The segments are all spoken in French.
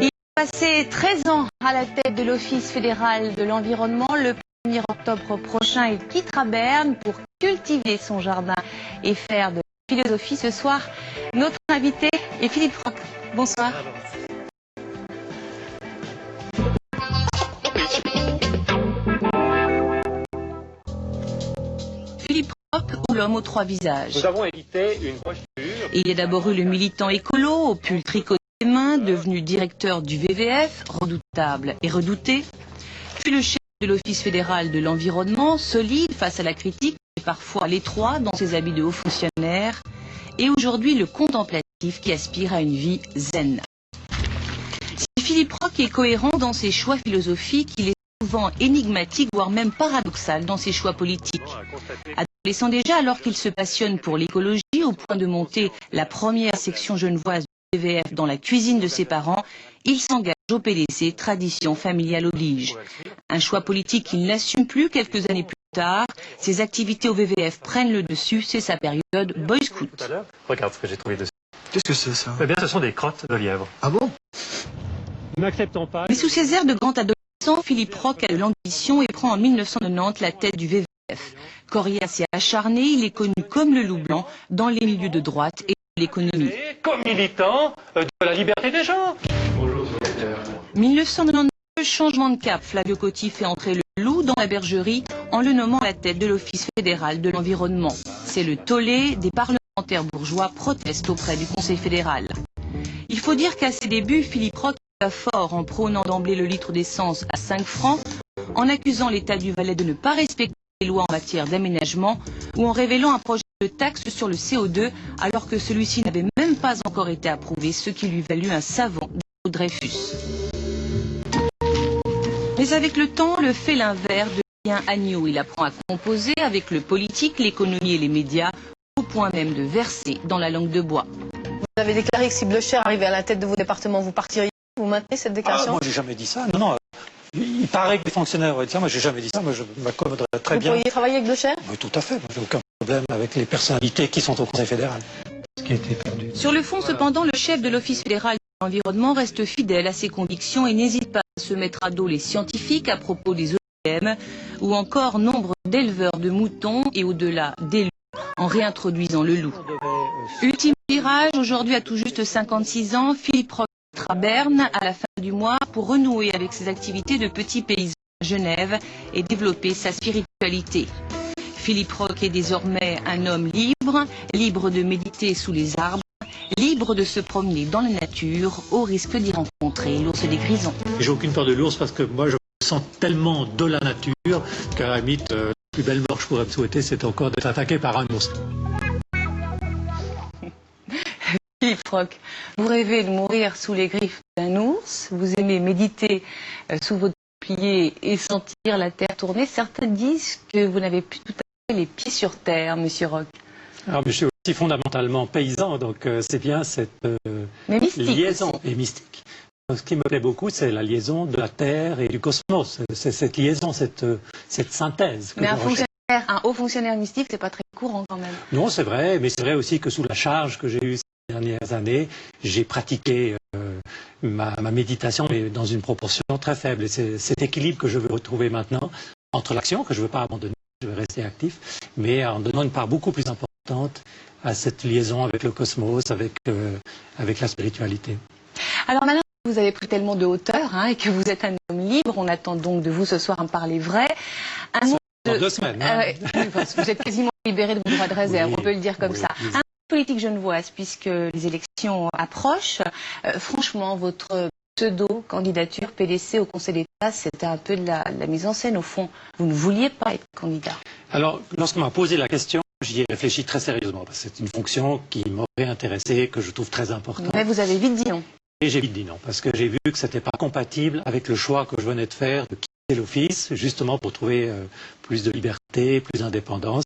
Il a passé 13 ans à la tête de l'Office fédéral de l'environnement. Le 1er octobre prochain, il quittera Berne pour cultiver son jardin et faire de la philosophie. Ce soir, notre invité est Philippe Roch. Bonsoir. Philippe Roch, ou l'homme aux trois visages. Nous avons édité une brochure. Il y a d'abord eu le militant écolo au pull tricoté des mains, devenu directeur du WWF, redoutable et redouté, puis le chef de l'Office fédéral de l'environnement, solide face à la critique et parfois l'étroit dans ses habits de haut fonctionnaire, et aujourd'hui le contemplatif qui aspire à une vie zen. Si Philippe Roch est cohérent dans ses choix philosophiques, il est souvent énigmatique, voire même paradoxal dans ses choix politiques. Adolescent déjà, alors qu'il se passionne pour l'écologie, au point de monter la première section genevoise du WWF dans la cuisine de ses parents, il s'engage au PDC, tradition familiale oblige. Un choix politique qu'il n'assume plus quelques années plus tard. Ses activités au WWF prennent le dessus, c'est sa période boy scout. Regarde ce que j'ai trouvé dessus. Qu'est-ce que c'est ça? Eh bien, ce sont des crottes de lièvre. Ah bon? Nous n'acceptons pas. Mais sous ses airs de grand adolescent, Philippe Roch a de l'ambition et prend en 1990 la tête du WWF. Coriace et acharné, il est connu comme le loup blanc dans les milieux de droite et de l'économie. Comme militant de la liberté des gens. 1992, changement de cap. Flavio Coty fait entrer le loup dans la bergerie en le nommant à la tête de l'Office fédéral de l'environnement. C'est le tollé des parlementaires bourgeois protestent auprès du Conseil fédéral. Il faut dire qu'à ses débuts, Philippe Roch va fort en prônant d'emblée le litre d'essence à 5 francs, en accusant l'État du Valais de ne pas respecter les lois en matière d'aménagement ou en révélant un projet de taxe sur le CO2 alors que celui-ci n'avait même pas encore été approuvé, ce qui lui valut un savant de Dreyfus. Mais avec le temps, le félin vert devient agneau. Il apprend à composer avec le politique, l'économie et les médias, au point même de verser dans la langue de bois. Vous avez déclaré que si Blocher arrivait à la tête de vos départements, vous partiriez. Vous maintenez cette déclaration? Moi, j'ai jamais dit ça. Non. Il paraît que les fonctionnaires auraient dit ça. Moi, j'ai jamais dit ça. Moi, je m'accommoderais très bien. Vous pourriez travailler avec Blocher? Oui, tout à fait. Moi, j'ai aucun problème avec les personnalités qui sont au Conseil fédéral. Ce qui a été perdu. Sur le fond, cependant, le chef de l'Office fédéral de l'environnement reste fidèle à ses convictions et n'hésite pas à se mettre à dos les scientifiques à propos des OGM ou encore nombre d'éleveurs de moutons et au-delà des loups en réintroduisant le loup. Ultime virage, aujourd'hui à tout juste 56 ans, Philippe Roch quittera Berne à la fin du mois pour renouer avec ses activités de petit paysan à Genève et développer sa spiritualité. Philippe Roch est désormais un homme libre, libre de méditer sous les arbres, libre de se promener dans la nature au risque d'y rencontrer l'ours des Grisons. J'ai aucune peur de l'ours parce que moi, je me sens tellement de la nature qu'à la limite, la plus belle mort que je pourrais me souhaiter, c'est encore d'être attaqué par un ours. Philippe Roch, vous rêvez de mourir sous les griffes d'un ours, vous aimez méditer sous votre plié et sentir la terre tourner. Certains disent que vous n'avez plus tout à fait les pieds sur terre, monsieur Roch. Alors, je suis aussi fondamentalement paysan, donc c'est bien cette liaison et mystique. Ce qui me plaît beaucoup, c'est la liaison de la Terre et du cosmos. C'est cette liaison, cette synthèse. Mais un haut fonctionnaire mystique, c'est pas très courant quand même. Non, c'est vrai, mais c'est vrai aussi que sous la charge que j'ai eue ces dernières années, j'ai pratiqué ma méditation, mais dans une proportion très faible. Et c'est cet équilibre que je veux retrouver maintenant entre l'action, que je ne veux pas abandonner, je veux rester actif, mais en donnant une part beaucoup plus importante à cette liaison avec le cosmos, avec la spiritualité. Alors maintenant, vous avez pris tellement de hauteur et que vous êtes un homme libre, on attend donc de vous ce soir un parler vrai. Dans 2 semaines. Vous êtes quasiment libéré de vos droits de réserve, oui, on peut le dire comme ça. Oui. Un politique genevoise, puisque les élections approchent, franchement, votre pseudo-candidature PDC au Conseil d'État, c'était un peu de la mise en scène au fond. Vous ne vouliez pas être candidat. Alors, lorsqu'on m'a posé la question, j'y ai réfléchi très sérieusement, parce que c'est une fonction qui m'aurait intéressé, que je trouve très importante. Mais vous avez vite dit non. Et j'ai vite dit non, parce que j'ai vu que ce n'était pas compatible avec le choix que je venais de faire, de quitter l'office, justement pour trouver plus de liberté, plus d'indépendance.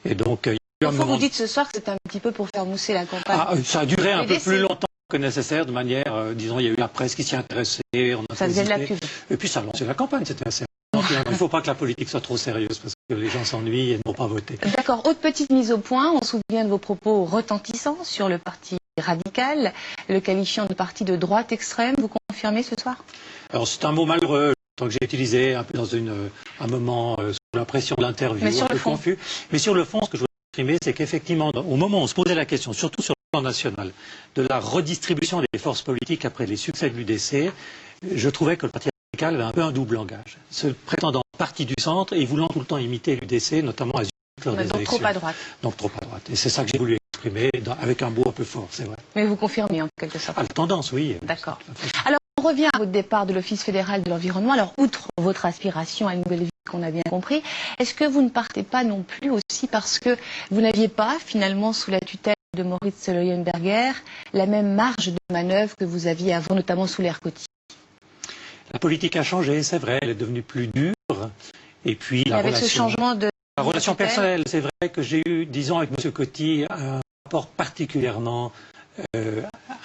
Et donc, vous dites ce soir que c'est un petit peu pour faire mousser la campagne. Ça a duré un peu plus longtemps que nécessaire, de manière, disons, il y a eu la presse qui s'y intéressait, on a ça faisait de la pub. Et puis ça a lancé la campagne, c'était assez important. Il ne faut pas que la politique soit trop sérieuse, parce que les gens s'ennuient et ne vont pas voter. D'accord, autre petite mise au point, on se souvient de vos propos retentissants sur le parti radical, le qualifiant de parti de droite extrême. Vous confirmez ce soir? Alors c'est un mot malheureux que j'ai utilisé un peu dans un moment sous la pression de l'interview, un peu confus. Mais sur le fond, ce que je voudrais exprimer, c'est qu'effectivement, au moment où on se posait la question, surtout sur le plan national, de la redistribution des forces politiques après les succès de l'UDC, je trouvais que le Parti radical avait un peu un double langage, se prétendant parti du centre et voulant tout le temps imiter l'UDC, notamment à des élections. Trop à droite. Donc trop à droite. Et c'est ça que j'ai voulu exprimer avec un mot un peu fort, c'est vrai. Mais vous confirmez en quelque sorte? Ah, la tendance, oui. D'accord. Alors, on revient à votre départ de l'Office fédéral de l'environnement. Alors, outre votre aspiration à une nouvelle vie qu'on a bien compris, est-ce que vous ne partez pas non plus aussi parce que vous n'aviez pas, finalement, sous la tutelle de Moritz Leuenberger, la même marge de manœuvre que vous aviez avant, notamment sous l'ère Coty? La politique a changé, c'est vrai, elle est devenue plus dure. Et puis, la relation personnelle, c'est vrai que j'ai eu, disons, avec M. Coty, un rapport particulièrement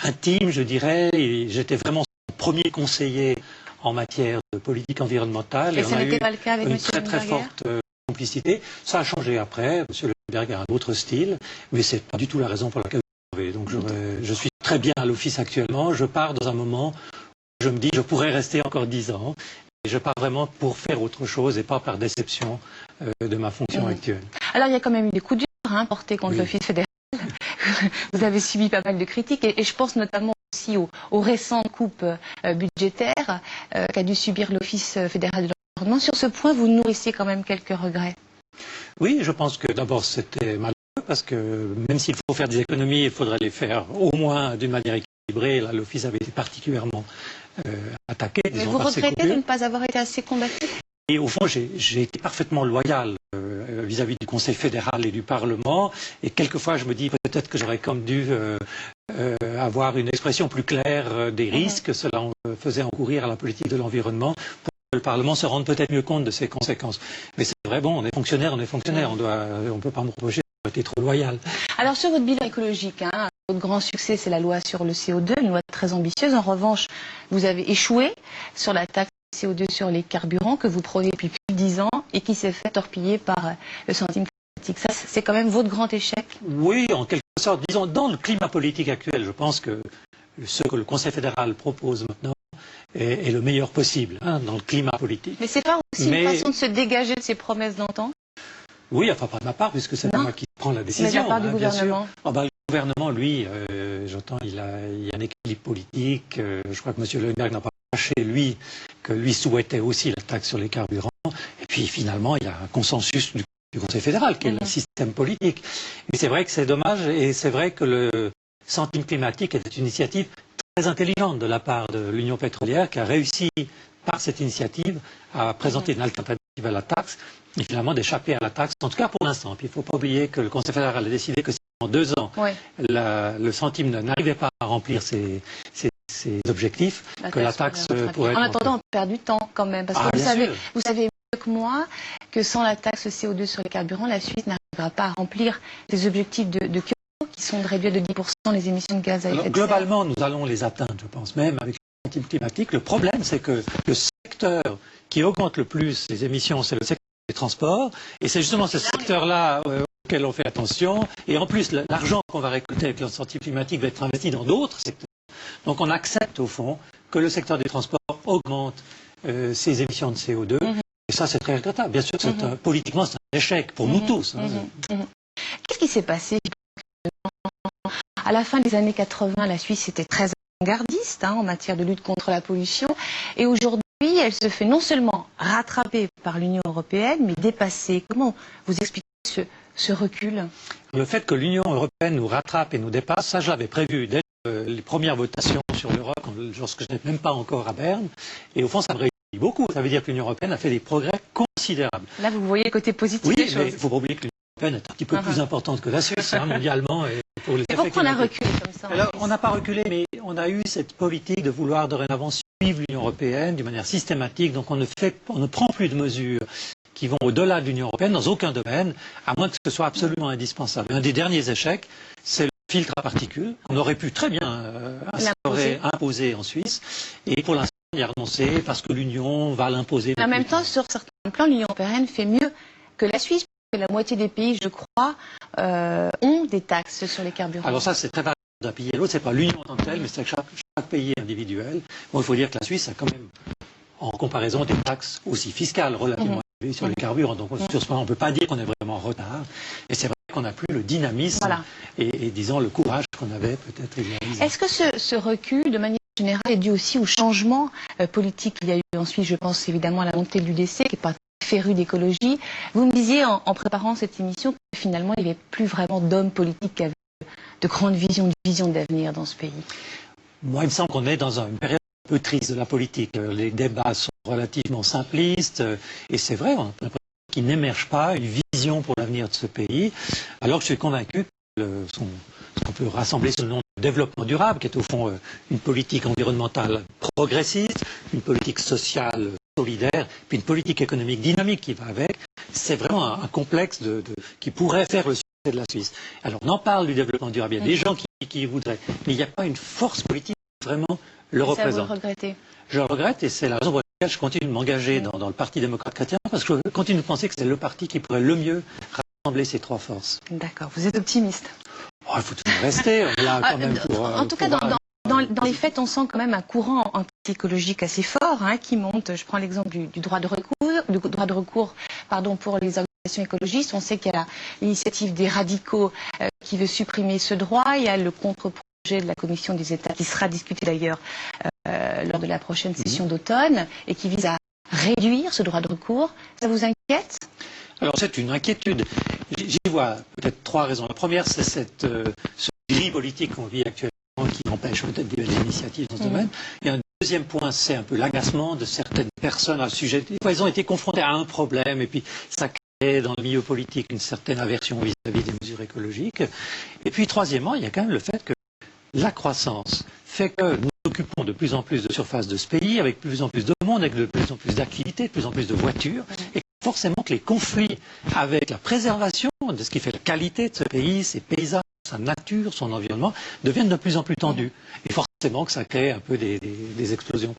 intime, je dirais. J'étais vraiment son premier conseiller en matière de politique environnementale. Et ça n'était pas le cas avec M. Leuenberger ? Très forte complicité. Ça a changé après. M. Leuenberger a un autre style, mais c'est pas du tout la raison pour laquelle je suis arrivé. Donc je suis très bien à l'Office actuellement. Je pars dans un moment où je me dis je pourrais rester encore 10 ans. Et je pars vraiment pour faire autre chose et pas par déception de ma fonction actuelle. Alors il y a quand même eu des coups durs portés contre l'Office fédéral. Vous avez subi pas mal de critiques et je pense notamment aussi aux récentes coupes budgétaires qu'a dû subir l'Office fédéral de l'environnement. Sur ce point, vous nourrissez quand même quelques regrets? Oui, je pense que d'abord c'était malheureux parce que même s'il faut faire des économies, il faudrait les faire au moins d'une manière équilibrée. Là, l'Office avait été particulièrement attaqué. Mais vous regrettez de ne pas avoir été assez combattu? Et au fond, j'ai été parfaitement loyal vis-à-vis du Conseil fédéral et du Parlement. Et quelquefois, je me dis peut-être que j'aurais comme dû avoir une expression plus claire des risques. Cela faisait encourir à la politique de l'environnement pour que le Parlement se rende peut-être mieux compte de ses conséquences. Mais c'est vrai, bon, on est fonctionnaire. On ne peut pas me reprocher d'avoir été trop loyal. Alors sur votre bilan écologique, votre grand succès, c'est la loi sur le CO2, une loi très ambitieuse. En revanche, vous avez échoué sur la taxe CO2 sur les carburants que vous prônez depuis plus de 10 ans et qui s'est fait torpiller par le centime climatique. Ça, c'est quand même votre grand échec? Oui, en quelque sorte. Disons, dans le climat politique actuel, je pense que ce que le Conseil fédéral propose maintenant est le meilleur possible dans le climat politique. Mais c'est pas aussi une façon de se dégager de ces promesses d'antan? Oui, enfin pas de ma part, puisque c'est pas moi qui prends la décision. Mais de la part du gouvernement? Le gouvernement, lui, j'entends, il y a un équilibre politique. Je crois que M. Leuenberger n'a pas caché, lui, que lui souhaitait aussi la taxe sur les carburants. Et puis finalement, il y a un consensus du Conseil fédéral, qui est le système politique. Mais c'est vrai que c'est dommage, et c'est vrai que le centime climatique était une initiative très intelligente de la part de l'Union pétrolière, qui a réussi, par cette initiative, à présenter une alternative à la taxe, et finalement d'échapper à la taxe, en tout cas pour l'instant. Puis il ne faut pas oublier que le Conseil fédéral a décidé que si en 2 ans, le centime n'arrivait pas à remplir ses objectifs, que la taxe pourrait être... En attendant, on perd du temps quand même, parce que vous savez mieux que moi que sans la taxe CO2 sur les carburants, la Suisse n'arrivera pas à remplir les objectifs de Kyoto, qui sont de réduire de 10% les émissions de gaz à effet de serre. Globalement, nous allons les atteindre, je pense, même avec le centime climatique. Le problème, c'est que le secteur qui augmente le plus les émissions, c'est le secteur des transports, et c'est justement ce secteur-là auquel on fait attention, et en plus, l'argent qu'on va récolter avec le centime climatique va être investi dans d'autres secteurs. Donc on accepte au fond que le secteur des transports augmente ses émissions de CO2, et ça c'est très regrettable. Bien sûr, politiquement c'est un échec pour nous tous. Qu'est-ce qui s'est passé? À la fin des années 80, la Suisse était très avant-gardiste en matière de lutte contre la pollution, et aujourd'hui elle se fait non seulement rattraper par l'Union européenne, mais dépassée. Comment vous expliquez ce recul? Le fait que l'Union européenne nous rattrape et nous dépasse, ça je l'avais prévu dès les premières votations sur l'Europe, lorsque je n'étais même pas encore à Berne, et au fond ça me réjouit beaucoup. Ça veut dire que l'Union européenne a fait des progrès considérables. Là vous voyez le côté positif des choses. Oui, mais il faut pas oublier que l'Union européenne est un petit peu plus importante que la Suisse, mondialement. Et pour les pourquoi on a reculé comme ça? Alors, on n'a pas reculé, mais on a eu cette politique de vouloir dorénavant suivre l'Union européenne d'une manière systématique, donc on ne prend plus de mesures qui vont au-delà de l'Union européenne dans aucun domaine, à moins que ce soit absolument indispensable. Un des derniers échecs, c'est le filtre à particules. On aurait pu très bien imposer en Suisse, et pour l'instant, on y a renoncé parce que l'Union va l'imposer. En même temps, sur certains plans, l'Union européenne fait mieux que la Suisse, parce que la moitié des pays, je crois, ont des taxes sur les carburants. Alors ça, c'est très variable. d'un pays à l'autre, c'est pas l'Union en tant que telle, mais c'est chaque pays individuel. Bon, il faut dire que la Suisse a quand même, en comparaison, des taxes aussi fiscales relativement élevées sur les carburants. Donc sur ce point, on ne peut pas dire qu'on est vraiment en retard. Et c'est vrai qu'on n'a plus le dynamisme et, disons, le courage qu'on avait peut-être il y a 10 ans. Est-ce que ce recul, de manière générale, est dû aussi au changement politique qu'il y a eu en Suisse? Je pense évidemment à la montée de l'UDC, qui n'est pas féru d'écologie. Vous me disiez en préparant cette émission que finalement il n'y avait plus vraiment d'hommes politiques qui avaient de grandes visions d'avenir dans ce pays. Moi, il me semble qu'on est dans une période un peu triste de la politique. Les débats sont relativement simplistes et c'est vrai, on a l'impression qu'il n'émerge pas une vision pour l'avenir de ce pays, alors que je suis convaincu que ce qu'on peut rassembler sous le nom de développement durable, qui est au fond une politique environnementale progressiste, une politique sociale solidaire, puis une politique économique dynamique qui va avec, c'est vraiment un complexe qui pourrait faire le succès de la Suisse. Alors on en parle du développement durable, il y a des gens qui voudraient, mais il n'y a pas une force politique qui vraiment le représente. Vous le regrettez? Je le regrette et c'est la raison pour laquelle je continue de m'engager dans le Parti démocrate chrétien, parce que je continue de penser que c'est le parti qui pourrait le mieux rassembler ces trois forces. D'accord, vous êtes optimiste. Oh, il faut toujours rester là quand même pour... En tout cas, dans les faits, on sent quand même un courant anti-écologique assez fort qui monte. Je prends l'exemple du droit de recours, pour les organisations écologistes. On sait qu'il y a l'initiative des radicaux qui veut supprimer ce droit. Il y a le contre-projet de la Commission des États qui sera discuté d'ailleurs lors de la prochaine session d'automne et qui vise à réduire ce droit de recours. Ça vous inquiète? Alors c'est une inquiétude. J'y vois peut-être trois raisons. La première, c'est ce gris politique qu'on vit actuellement qui empêche peut-être des initiatives dans ce domaine. Et un deuxième point, c'est un peu l'agacement de certaines personnes à ce sujet. Des fois, ils ont été confrontés à un problème et puis ça crée dans le milieu politique une certaine aversion vis-à-vis des mesures écologiques. Et puis troisièmement, il y a quand même le fait que la croissance fait que nous occupons de plus en plus de surface de ce pays, avec de plus en plus de monde, avec de plus en plus d'activités, de plus en plus de voitures, et forcément que les conflits avec la préservation de ce qui fait la qualité de ce pays, ses paysages, sa nature, son environnement, deviennent de plus en plus tendus. Et forcément que ça crée un peu des explosions.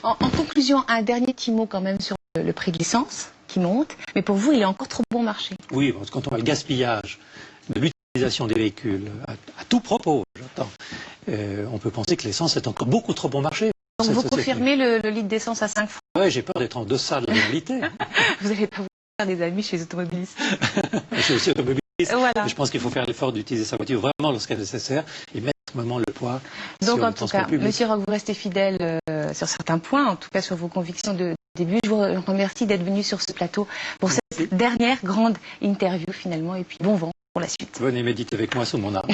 En conclusion, un dernier petit mot quand même sur le prix de l'essence qui monte, mais pour vous, il est encore trop bon marché. Oui, parce que quand on voit le gaspillage de l'utilisation des véhicules, à tout propos, j'entends, on peut penser que l'essence est encore beaucoup trop bon marché. Donc vous confirmez le litre d'essence à 5 francs? Oui, j'ai peur d'être en deçà de la réalité. Vous n'allez pas vous faire des amis chez les automobilistes? Je suis aussi automobiliste. Voilà. Je pense qu'il faut faire l'effort d'utiliser sa voiture vraiment lorsqu'elle est nécessaire et mettre vraiment le poids Donc sur en le tout transport cas, public. Monsieur Roch, vous restez fidèle sur certains points, en tout cas sur vos convictions de début. Je vous remercie d'être venu sur ce plateau pour cette dernière grande interview finalement et puis bon vent pour la suite. Venez méditer avec moi sous mon arbre.